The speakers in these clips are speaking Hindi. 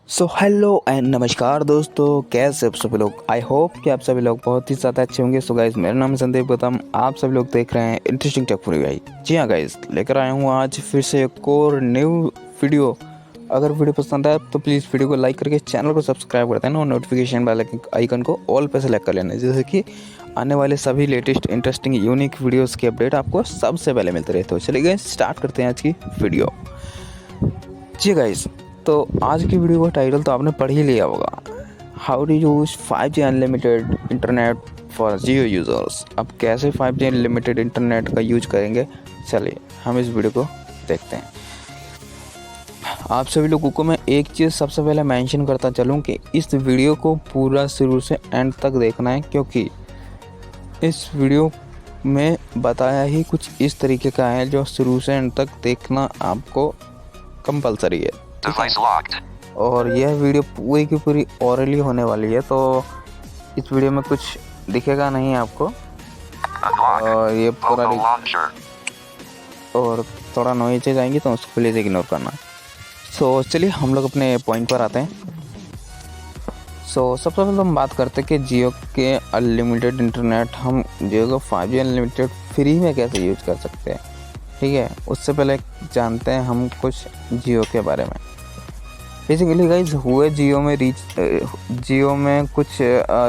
सो हेलो एंड नमस्कार दोस्तों, कैसे आप सभी लोग। आई होप कि आप सभी लोग बहुत ही ज़्यादा अच्छे होंगे। सो गाइस, मेरा नाम है संदीप गौतम, आप सभी लोग देख रहे हैं interesting tech for you guys. जी हाँ गाइस, लेकर आया हूँ आज फिर से एक और न्यू वीडियो। अगर वीडियो पसंद आए तो प्लीज़ वीडियो को लाइक करके चैनल को सब्सक्राइब कर देना और नोटिफिकेशन बेल आइकन को ऑल पे सेलेक्ट कर लेना, जैसे कि आने वाले सभी लेटेस्ट इंटरेस्टिंग यूनिक वीडियोज़ की अपडेट आपको सबसे पहले मिलते रहे। तो चलिए गाइस, स्टार्ट करते हैं आज की वीडियो। जी गाइस, तो आज की वीडियो का टाइटल तो आपने पढ़ ही लिया होगा, how to use 5G unlimited internet for Jio users. अब कैसे 5G अनलिमिटेड इंटरनेट का यूज करेंगे, चलिए हम इस वीडियो को देखते हैं। आप सभी लोगों को मैं एक चीज़ सबसे पहले मेंशन करता चलूँ कि इस वीडियो को पूरा शुरू से एंड तक देखना है, क्योंकि इस वीडियो में बताया ही कुछ इस तरीके का है जो शुरू से एंड तक देखना आपको कंपलसरी है। और यह वीडियो पूरी की पूरी ओरली होने वाली है, तो इस वीडियो में कुछ दिखेगा नहीं आपको, और ये पूरा और थोड़ा नॉइज़ जाएंगी तो उसको प्लीज़ इग्नोर करना। सो चलिए हम लोग अपने पॉइंट पर आते हैं। सो सबसे पहले हम बात करते हैं कि जियो के अनलिमिटेड इंटरनेट, हम जियो का 5G अनलिमिटेड फ्री में कैसे यूज कर सकते हैं। ठीक है, उससे पहले जानते हैं हम कुछ जियो के बारे में। बेसिकली गाइज, हुए जियो में कुछ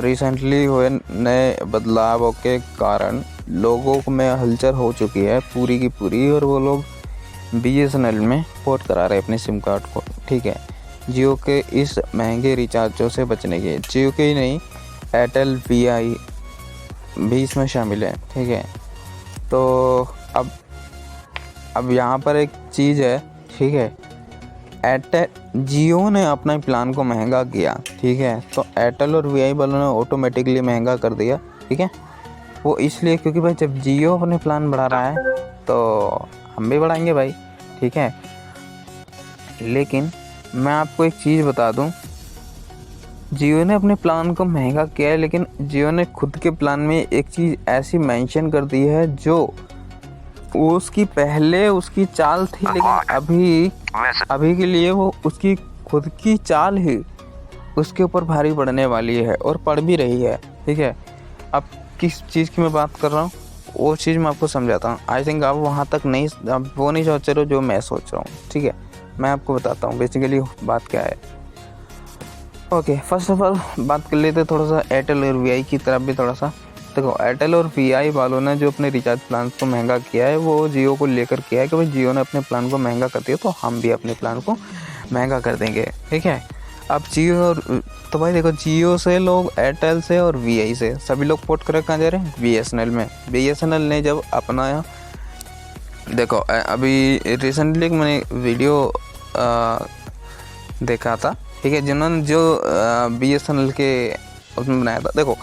रिसेंटली हुए नए बदलावों के कारण लोगों में हलचल हो चुकी है पूरी की पूरी, और वो लोग BSNL में पोर्ट करा रहे हैं अपने सिम कार्ड को। ठीक है, जियो के इस महंगे रिचार्जों से बचने के, जियो के ही नहीं एयरटेल VI भी इसमें शामिल है। ठीक है, तो अब यहाँ पर एक चीज़ है। ठीक है, एयरटेल जियो ने अपना प्लान को महंगा किया। ठीक है, तो एयरटेल और VI वालों ने ऑटोमेटिकली महंगा कर दिया। ठीक है, वो इसलिए क्योंकि भाई जब जियो अपने प्लान बढ़ा रहा है तो हम भी बढ़ाएंगे भाई। ठीक है, लेकिन मैं आपको एक चीज़ बता दूं, जियो ने अपने प्लान को महंगा किया है, लेकिन जियो ने खुद के प्लान में एक चीज़ ऐसी मेंशन कर दी है जो उसकी पहले उसकी चाल थी, लेकिन अभी के लिए वो उसकी खुद की चाल ही उसके ऊपर भारी पड़ने वाली है और पड़ भी रही है। ठीक है, अब किस चीज़ की मैं बात कर रहा हूँ वो चीज़ मैं आपको समझाता हूँ। आई थिंक आप वहाँ तक नहीं, आप वो नहीं सोच रहे हो जो मैं सोच रहा हूँ। ठीक है, मैं आपको बताता हूँ बेसिकली बात क्या है। ओके, फर्स्ट ऑफ ऑल बात कर लेते थोड़ा सा एयरटेल और VI की तरफ भी थोड़ा सा। देखो, एयरटेल और VI वालों ने जो अपने रिचार्ज प्लान को महंगा किया है वो जियो को लेकर किया है कि भाई जियो ने अपने प्लान को महंगा कर दिया तो हम भी अपने प्लान को महंगा कर देंगे। ठीक है, अब जियो और तो भाई देखो, जियो से लोग एयरटेल से और VI से सभी लोग पोर्ट कर कहाँ जा रहे हैं, BSNL में। BSNL ने जब अपना, देखो अभी रिसेंटली मैंने वीडियो देखा था। ठीक है, जिन्होंने जो BSNL के उसमें बनाया था। देखो,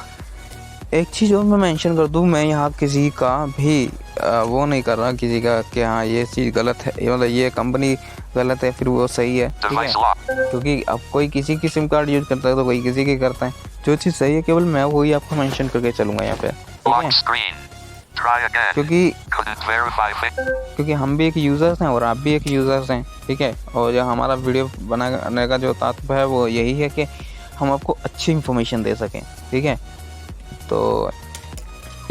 एक चीज़ और मैं मेंशन कर दूं, मैं यहाँ किसी का भी वो नहीं कर रहा किसी का कि हाँ ये चीज़ गलत है, मतलब ये कंपनी गलत है फिर वो सही है। ठीक है, क्योंकि अब कोई किसी की सिम कार्ड यूज़ करता है तो कोई किसी की करता है। जो चीज़ सही है केवल मैं वही आपको मेंशन करके चलूँगा यहाँ पे। क्योंकि हम भी एक यूज़र्स हैं और आप भी एक यूज़र्स हैं। ठीक है, और जो हमारा वीडियो बनाने का जो तात्पर्य है वो यही है कि हम आपको अच्छी इन्फॉर्मेशन दे सकें। ठीक है, तो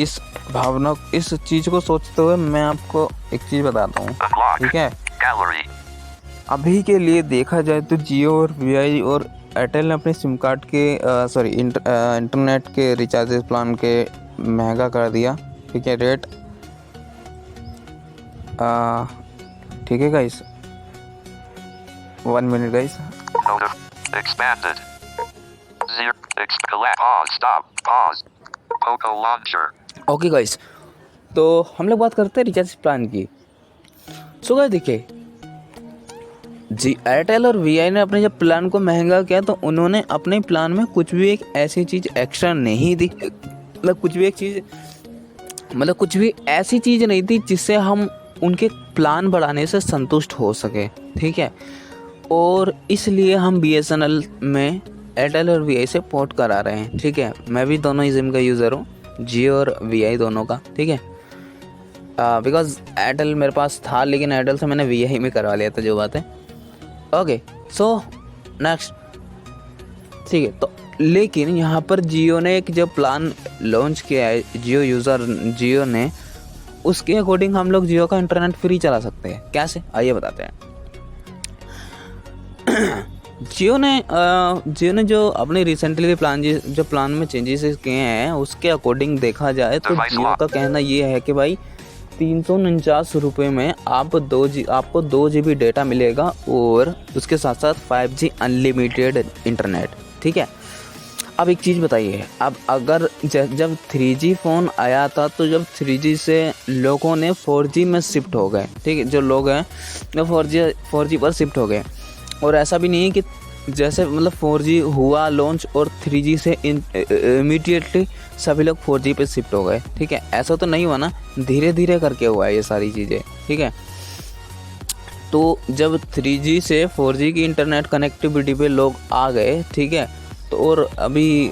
इस भावना, इस चीज़ को सोचते हुए मैं आपको एक चीज़ बताता हूँ। ठीक है, अभी के लिए देखा जाए तो जियो और VI और एयरटेल ने अपने सिम कार्ड के इंटरनेट के रिचार्जेस प्लान के महंगा कर दिया। ठीक है, रेट ठीक है guys, 1 minute guys. Okay guys, तो हम लोग बात करते हैं रिचार्ज प्लान की। सो गाइस देखिए, जी एयरटेल और VI ने अपने जब प्लान को महंगा किया तो उन्होंने अपने प्लान में कुछ भी एक ऐसी चीज़ एक्स्ट्रा नहीं दी, मतलब कुछ भी ऐसी चीज़ नहीं थी जिससे हम उनके प्लान बढ़ाने से संतुष्ट हो सके। ठीक है, और इसलिए हम BSNL में एयरटेल और VI से पोर्ट करा रहे हैं। ठीक है, मैं भी दोनों ही सिम का यूज़र हूँ, जियो और VI दोनों का। ठीक है, बिकॉज एयरटेल मेरे पास था, लेकिन एयरटेल से मैंने VI में करवा लिया था, जो बात है। ओके, सो नेक्स्ट ठीक है। तो लेकिन यहाँ पर जियो ने एक जो प्लान लॉन्च किया है जियो ने, उसके अकॉर्डिंग हम लोग जियो का इंटरनेट फ्री चला सकते हैं। कैसे, आइए बताते हैं। जियो ने जो अपने रिसेंटली जो प्लान में चेंजेस किए हैं, उसके अकॉर्डिंग देखा जाए तो जियो का कहना ये है कि भाई 349 रुपये में आपको 2 GB डेटा मिलेगा और उसके साथ साथ 5G अनलिमिटेड इंटरनेट। ठीक है। अब एक चीज़ बताइए, अब अगर जब 3G फ़ोन आया था तो जब 3G से लोगों ने 4G में शिफ्ट हो गए। ठीक है, जो लोग हैं वो 4G पर शिफ्ट हो गए। और ऐसा भी नहीं है कि जैसे मतलब 4G हुआ लॉन्च और 3G से इमीडिएटली सभी लोग 4G पे शिफ्ट हो गए। ठीक है, ऐसा तो नहीं हुआ ना, धीरे धीरे करके हुआ है ये सारी चीज़ें। ठीक है, तो जब 3G से 4G की इंटरनेट कनेक्टिविटी पे लोग आ गए, ठीक है, तो और अभी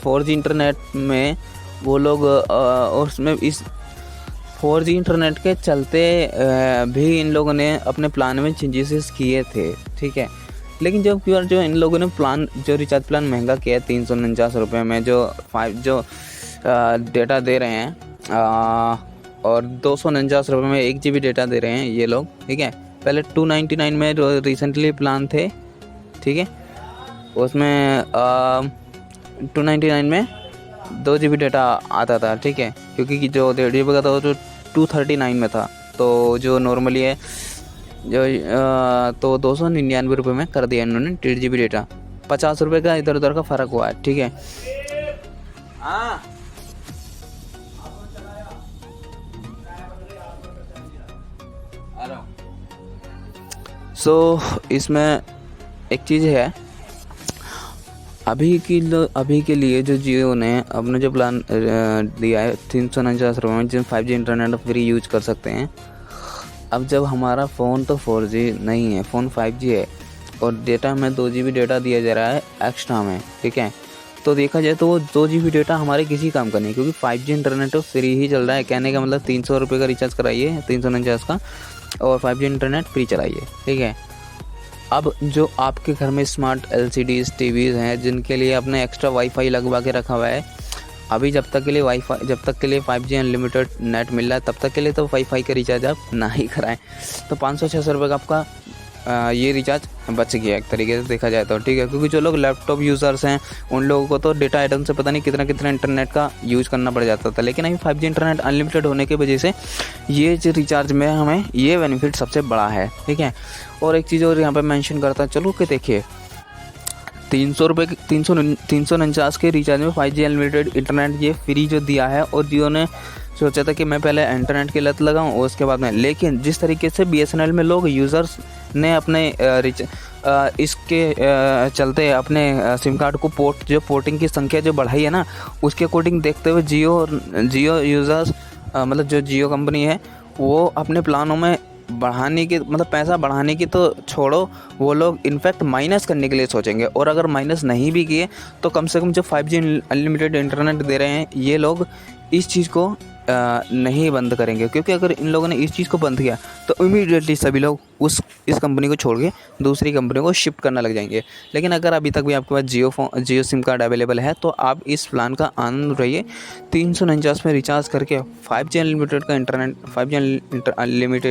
4G इंटरनेट में वो लोग और उसमें इस 4G इंटरनेट के चलते भी इन लोगों ने अपने प्लान में चेंजेस किए थे। ठीक है, लेकिन जो इन लोगों ने रिचार्ज प्लान महंगा किया है 349 रुपये में, जो डेटा दे रहे हैं और 249 रुपये में 1 GB डेटा दे रहे हैं ये लोग। ठीक है, पहले 299 में रिसेंटली प्लान थे। ठीक है, उसमें 299 में 2 GB डेटा आता था। ठीक है, क्योंकि जो 1.5 GB का था वो जो 239 में था, तो जो नॉर्मली है तो 299 रुपये में कर दिया इन्होंने 1.5 GB डेटा। 50 रुपये का इधर उधर का फ़र्क हुआ है। ठीक है, सो इसमें एक चीज़ है, अभी के लिए जो जियो ने अपना जो प्लान दिया है 349 रुपये में, जिन 5G इंटरनेट फ्री यूज कर सकते हैं। अब जब हमारा फ़ोन तो 4G नहीं है, फ़ोन 5G है और डेटा में 2 GB डेटा दिया जा रहा है एक्स्ट्रा में। ठीक है, तो देखा जाए तो वो 2 GB डेटा हमारे किसी काम का नहीं, क्योंकि 5G इंटरनेट तो फ्री ही चल रहा है। कहने का मतलब 300 रुपये का रिचार्ज कराइए 349 का और 5G इंटरनेट फ्री चलाइए। ठीक है, अब जो आपके घर में स्मार्ट LCDs टीवीज़ हैं जिनके लिए आपने एक्स्ट्रा वाईफाई लगवा के रखा हुआ है, अभी जब तक के लिए 5G अनलिमिटेड नेट मिल रहा है तब तक के लिए तो वाईफाई का रिचार्ज आप ना ही कराएं। तो 500-600 रुपये का आपका ये रिचार्ज बच गया एक तरीके से देखा जाए तो। ठीक है, क्योंकि जो लोग लैपटॉप यूज़र्स हैं उन लोगों को तो डेटा आइटम से पता नहीं कितना कितना इंटरनेट का यूज़ करना पड़ जाता था, लेकिन अभी 5G इंटरनेट अनलिमिटेड होने की वजह से ये जो रिचार्ज में हमें ये बेनिफिट सबसे बड़ा है। ठीक है, और एक चीज़ और यहाँ पर मैंशन करता चलो कि देखिए 349 के रिचार्ज में 5G अनलिमिटेड इंटरनेट ये फ्री जो दिया है, और जियो ने सोचा था कि मैं पहले इंटरनेट की लत लगाऊं और उसके बाद में, लेकिन जिस तरीके से BSNL में लोग यूज़र्स ने अपने इसके चलते अपने सिम कार्ड को पोर्टिंग की संख्या जो बढ़ाई है ना, उसके अकॉर्डिंग देखते हुए जियो यूज़र्स मतलब जो जियो कंपनी है वो अपने प्लानों में बढ़ाने की मतलब पैसा बढ़ाने की तो छोड़ो, वो लोग इनफैक्ट माइनस करने के लिए सोचेंगे। और अगर माइनस नहीं भी किए तो कम से कम जो 5G अनलिमिटेड इंटरनेट दे रहे हैं ये लोग इस चीज़ को नहीं बंद करेंगे, क्योंकि अगर इन लोगों ने इस चीज़ को बंद किया तो इमीडिएटली सभी लोग इस कंपनी को छोड़ के दूसरी कंपनी को शिफ्ट करना लग जाएंगे। लेकिन अगर अभी तक भी आपके पास जियो सिम कार्ड अवेलेबल है तो आप इस प्लान का आनंद उठाइए। 349 में रिचार्ज करके 5G अनलिमिटेड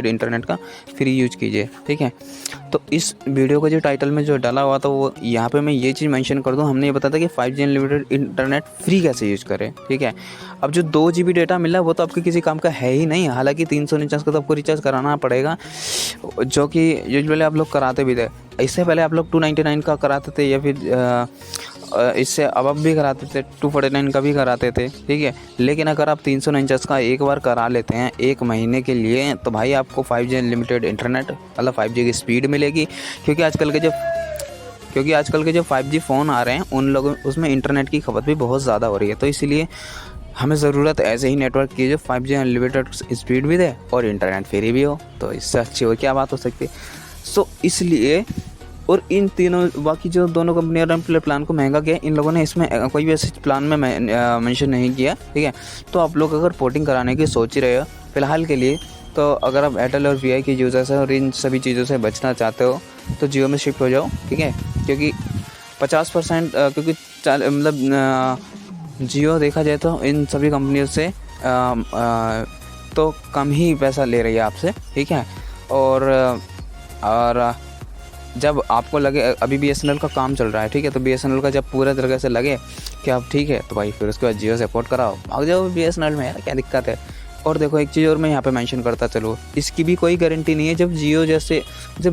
इंटरनेट का फ्री यूज कीजिए। ठीक है, तो इस वीडियो का जो टाइटल में जो डाला हुआ था वो यहाँ पे मैं ये चीज़ मेंशन कर दूँ, हमने ये बताया था कि 5G अनलिमिटेड इंटरनेट फ्री कैसे यूज़ करें। ठीक है, अब जो 2 GB डेटा मिला वो तो आपके किसी काम का है ही नहीं, हालांकि 349 का तो आपको रिचार्ज कराना पड़ेगा, जो कि यूजुअली आप लोग कराते भी थे। इससे पहले आप लोग 299 का कराते थे या फिर इससे अब भी कराते थे, 249 का भी कराते थे। ठीक है, लेकिन अगर आप 349 का एक बार करा लेते हैं 1 महीने के लिए तो भाई आपको 5G अनलिमिटेड इंटरनेट मतलब 5G की स्पीड मिलेगी, क्योंकि आजकल के जो 5G फ़ोन आ रहे हैं उन लोगों उसमें इंटरनेट की खपत भी बहुत ज़्यादा हो रही है। तो इसीलिए हमें ज़रूरत ऐसे ही नेटवर्क की जो 5G अनलिमिटेड स्पीड भी दे और इंटरनेट फ्री भी हो, तो इससे अच्छी और क्या बात हो सकती है। सो इसलिए और इन तीनों बाकी जो दोनों कंपनियों ने प्लान को महंगा किया, इन लोगों ने इसमें कोई भी ऐसे प्लान में मेंशन नहीं किया। ठीक है, तो आप लोग अगर पोर्टिंग कराने की सोच ही रहे हो फ़िलहाल के लिए, तो अगर आप एयरटेल और VI के यूज़र्स हैं और इन सभी चीज़ों से बचना चाहते हो तो जियो में शिफ्ट हो जाओ। ठीक है, क्योंकि 50% क्योंकि जियो देखा जाए तो इन सभी कंपनियों से तो कम ही पैसा ले रही है आपसे, ठीक है। और जब आपको लगे अभी BSNL का काम चल रहा है, ठीक है, तो BSNL का जब पूरे तरीके से लगे कि अब ठीक है तो भाई फिर उसके बाद जियो से पोर्ट कराओ, भाग जाओ BSNL में, यार क्या दिक्कत है। और देखो एक चीज़ और मैं यहाँ पे मेंशन करता चलो, इसकी भी कोई गारंटी नहीं है। जब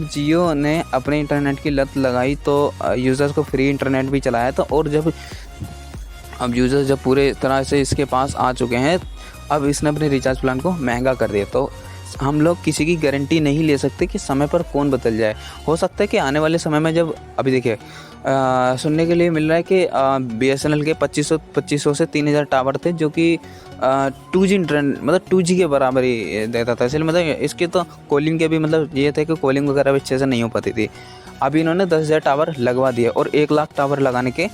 जियो ने अपने इंटरनेट की लत लगाई तो यूज़र्स को फ्री इंटरनेट भी चलाया था, और अब यूज़र्स जब पूरे तरह से इसके पास आ चुके हैं, अब इसने अपने रिचार्ज प्लान को महंगा कर दिया। तो हम लोग किसी की गारंटी नहीं ले सकते कि समय पर कौन बदल जाए। हो सकता है कि आने वाले समय में जब अभी देखिए सुनने के लिए मिल रहा है कि BSNL के 2500 से 3000 टावर थे जो कि 2G इंटरनेट मतलब 2G के बराबर ही देता था। इसलिए मतलब इसके तो कॉलिंग के भी मतलब ये थे कि कॉलिंग वगैरह भी अच्छे से नहीं हो पाती थी। अभी इन्होंने 10,000 टावर लगवा दिए और 1 लाख टावर लगाने के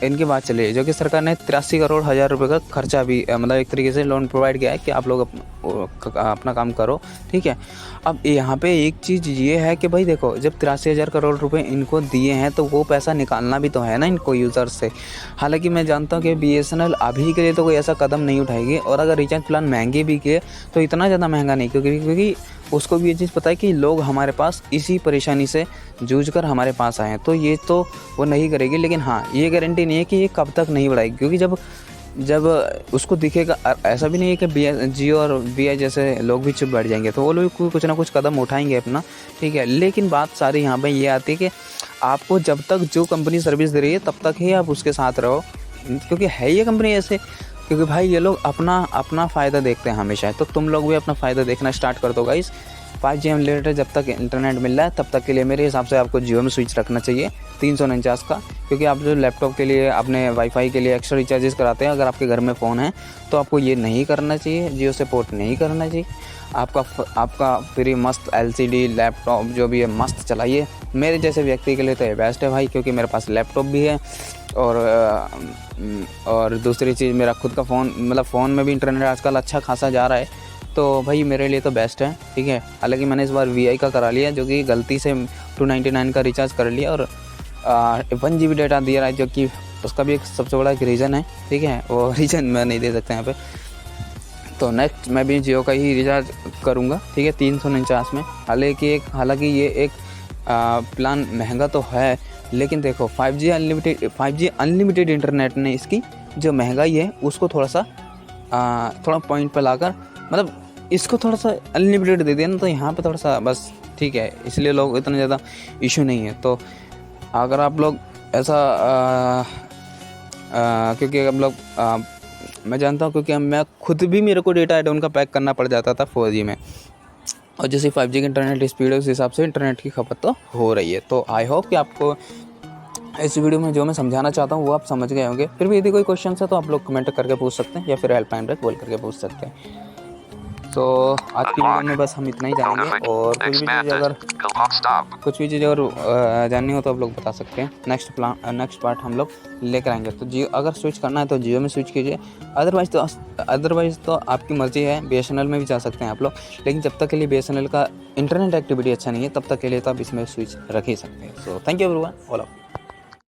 इनकी बात चली, जो कि सरकार ने 83 करोड़ हज़ार रुपये का खर्चा भी मतलब एक तरीके से लोन प्रोवाइड किया है कि आप लोग अपना काम करो, ठीक है। अब यहाँ पे एक चीज़ ये है कि भाई देखो, जब 83,000 करोड़ रुपए इनको दिए हैं तो वो पैसा निकालना भी तो है ना इनको यूज़र्स से। हालांकि मैं जानता हूँ कि BSNL अभी के लिए तो कोई ऐसा कदम नहीं उठाएगी, और अगर रिचार्ज प्लान महंगे भी किए तो इतना ज़्यादा महंगा नहीं, क्योंकि उसको भी ये चीज़ पता है कि लोग हमारे पास इसी परेशानी से जूझ कर हमारे पास आए हैं, तो ये तो वो नहीं करेगी। लेकिन हाँ, ये गारंटी नहीं है कि ये कब तक नहीं बढ़ाएगी, क्योंकि जब उसको दिखेगा, ऐसा भी नहीं है कि जियो और VI जैसे लोग भी चुप बैठ जाएंगे, तो वो लोग कुछ ना कुछ कदम उठाएंगे अपना, ठीक है। लेकिन बात सारी यहाँ पे ये आती है कि आपको जब तक जो कंपनी सर्विस दे रही है तब तक ही आप उसके साथ रहो, क्योंकि है ये कंपनी ऐसे, क्योंकि भाई ये लोग अपना फ़ायदा देखते हैं हमेशा। तो तुम लोग भी अपना फ़ायदा देखना स्टार्ट कर दो गाइस। 5G अनलिमिटेड जब तक इंटरनेट मिल रहा है तब तक के लिए मेरे हिसाब से आपको जियो में स्विच रखना चाहिए 349 का, क्योंकि आप जो लैपटॉप के लिए अपने वाईफाई के लिए एक्स्ट्रा रिचार्जेस कराते हैं, अगर आपके घर में फ़ोन है तो आपको ये नहीं करना चाहिए, जियो से पोर्ट नहीं करना चाहिए। आपका फ्री मस्त LCD लैपटॉप जो भी है मस्त चलाइए। मेरे जैसे व्यक्ति के लिए तो ये बेस्ट है भाई, क्योंकि मेरे पास लैपटॉप भी है और दूसरी चीज़ मेरा खुद का फ़ोन, मतलब फ़ोन में भी इंटरनेट आजकल अच्छा खासा जा रहा है, तो भाई मेरे लिए तो बेस्ट है, ठीक है। हालांकि मैंने इस बार VI का करा लिया, जो कि गलती से 299 का रिचार्ज कर लिया और 1 GB डेटा दिया रहा है, जो कि उसका भी एक सबसे बड़ा एक रीज़न है, ठीक है। वो रीज़न मैं नहीं दे सकता यहाँ पे। तो नेक्स्ट मैं भी जियो का ही रिचार्ज करूँगा, ठीक है, 349 में। हालांकि ये एक प्लान महंगा तो है, लेकिन देखो 5G अनलिमिटेड इंटरनेट ने इसकी जो महंगाई है उसको थोड़ा पॉइंट पर लाकर, मतलब इसको थोड़ा सा अनलिमिटेड दे दिया ना, तो यहाँ पे थोड़ा सा बस ठीक है, इसलिए लोग इतना ज़्यादा इशू नहीं है। तो अगर आप लोग ऐसा क्योंकि हम लोग मैं जानता हूँ, क्योंकि मैं खुद भी मेरे को डेटा एड ऑन का पैक करना पड़ जाता था 4G में, और जैसे 5G की इंटरनेट स्पीड है उस हिसाब से इंटरनेट की खपत तो हो रही है। तो आई होप कि आपको इस वीडियो में जो मैं समझाना चाहता हूँ वो आप समझ गए होंगे। फिर भी यदि कोई क्वेश्चन है तो आप लोग कमेंट करके पूछ सकते हैं, या फिर हेल्पलाइन पे कॉल करके पूछ सकते हैं। तो आज की वीडियो में बस हम इतना ही जानेंगे, और कुछ भी चीज़ अगर जाननी हो तो आप लोग बता सकते हैं। नेक्स्ट पार्ट हम लोग लेकर आएंगे। तो जियो अगर स्विच करना है तो जियो में स्विच कीजिए, अदरवाइज़ तो आपकी मर्ज़ी है, BSNL में भी जा सकते हैं आप लोग। लेकिन जब तक के लिए BSNL का इंटरनेट एक्टिविटी अच्छा नहीं है तब तक के लिए तो आप इसमें स्विच रख ही सकते हैं। So thank you everyone, all of